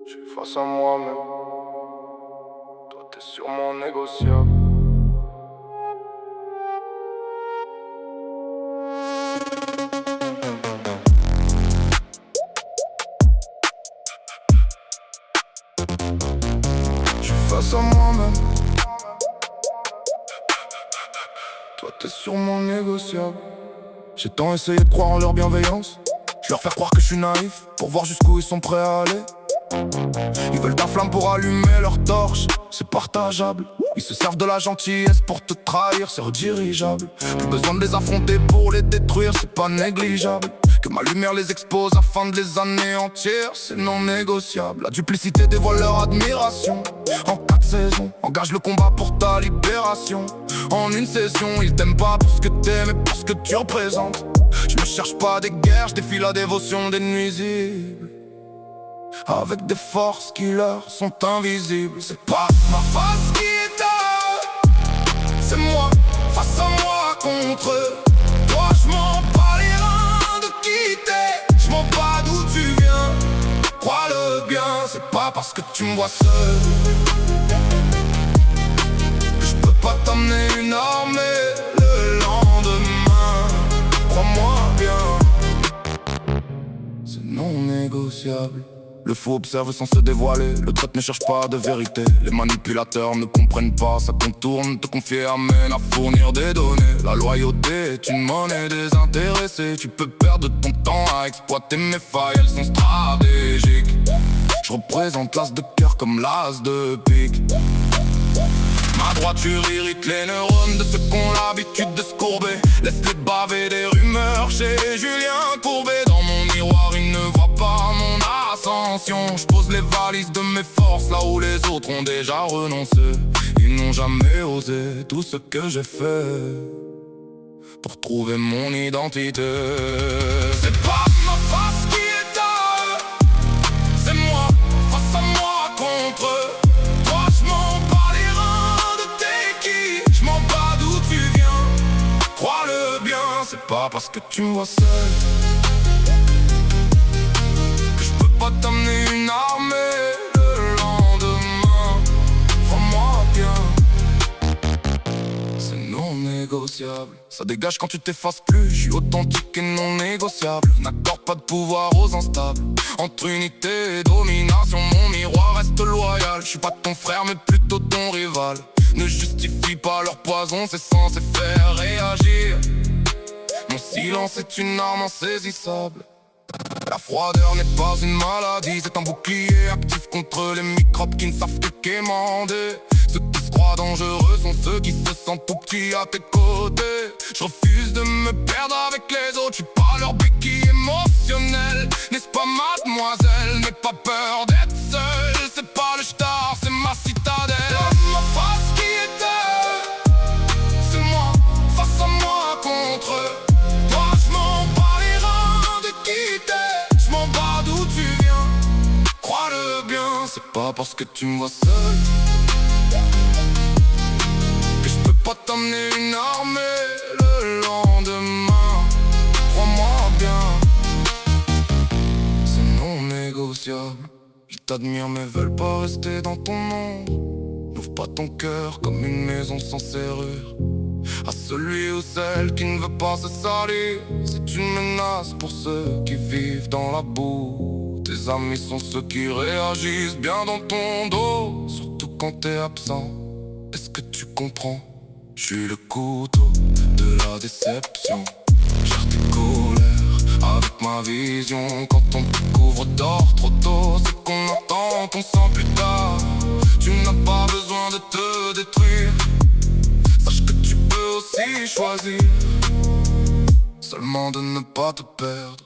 J'suis face à moi-même. Toi t'es sûrement négociable. J'suis face à moi-même. Toi t'es sûrement négociable. J'ai tant essayé de croire en leur bienveillance, je leur faire croire que je suis naïf, pour voir jusqu'où ils sont prêts à aller. Ils veulent ta flamme pour allumer leur torche, c'est partageable. Ils se servent de la gentillesse pour te trahir, c'est redirigeable. Plus besoin de les affronter pour les détruire, c'est pas négligeable. Que ma lumière les expose afin de les anéantir, c'est non négociable. La duplicité dévoile leur admiration. En 4 saisons, engage le combat pour ta libération. En une session, ils t'aiment pas pour ce que t'es, mais pour ce que tu représentes. Je ne cherche pas des guerres, je défie la dévotion des nuisibles, avec des forces qui leur sont invisibles. C'est pas ma face qui est à eux, c'est moi, face à moi contre eux. Toi je m'en bats les reins de qui t'es, je m'en bats d'où tu viens. Crois-le bien, c'est pas parce que tu me vois seul que je peux pas t'amener une armée le lendemain. Crois-moi bien, c'est non négociable. Le faux observe sans se dévoiler, le traître ne cherche pas de vérité. Les manipulateurs ne comprennent pas, ça contourne. Te confier amène à fournir des données. La loyauté est une monnaie désintéressée. Tu peux perdre ton temps à exploiter mes failles, elles sont stratégiques. Je représente l'as de cœur comme l'as de pique. Ma droiture irrite les neurones de ceux qui ont l'habitude de se courber. Laisse-les baver des rumeurs chez Julien Courbet. Dans mon miroir, il ne voit pas mon ascension. Je pose les valises de mes forces là où les autres ont déjà renoncé. Ils n'ont jamais osé tout ce que j'ai fait pour trouver mon identité. C'est pas ma face qui est à eux, c'est moi, face à moi contre eux. Toi je m'en bats les reins de t'es qui, je m'en bats d'où tu viens. Crois-le bien, c'est pas parce que tu me vois seul que je peux pas t'amener une armée le lendemain. Crois-moi bien, c'est non négociable. Ça dégage quand tu t'effaces plus, je suis authentique et non négociable. N'accorde pas de pouvoir aux instables. Entre unité et domination, mon miroir reste loyal. Je suis pas ton frère mais plutôt ton rival. Ne justifie pas leur poison, c'est censé faire réagir. Mon silence est une arme insaisissable. La froideur n'est pas une maladie, c'est un bouclier actif contre les microbes qui ne savent que quémander. Ceux qui se croient dangereux sont ceux qui se sentent tout petits à tes côtés. Je refuse de me perdre avec les autres, je suis pas leur béquille émotionnelle. N'est-ce pas mademoiselle, n'aie pas peur d'être seule. C'est pas le star, c'est ma citadelle. Ma face qui est à eux, c'est moi, face à moi contre eux. Toi je m'en bats les reins de qui t'es, je m'en bats d'où tu viens. Crois-le bien, c'est pas parce que tu me vois seul que je peux pas t'amener une armée le lendemain. Crois-moi bien, c'est non négociable. Ils t'admirent mais veulent pas rester dans ton ombre. N'ouvre pas ton cœur comme une maison sans serrure à celui ou celle qui ne veut pas se salir. C'est une menace pour ceux qui vivent dans la boue. Tes amis sont ceux qui réagissent bien dans ton dos, surtout quand t'es absent. Est-ce que tu comprends? Je suis le couteau de la déception. Gère tes colères avec ma vision. Quand on te couvre d'or trop tôt, c'est qu'on attend ton sang plus tard. Tu n'as pas besoin de te détruire. Sache que tu peux aussi choisir seulement de ne pas te perdre.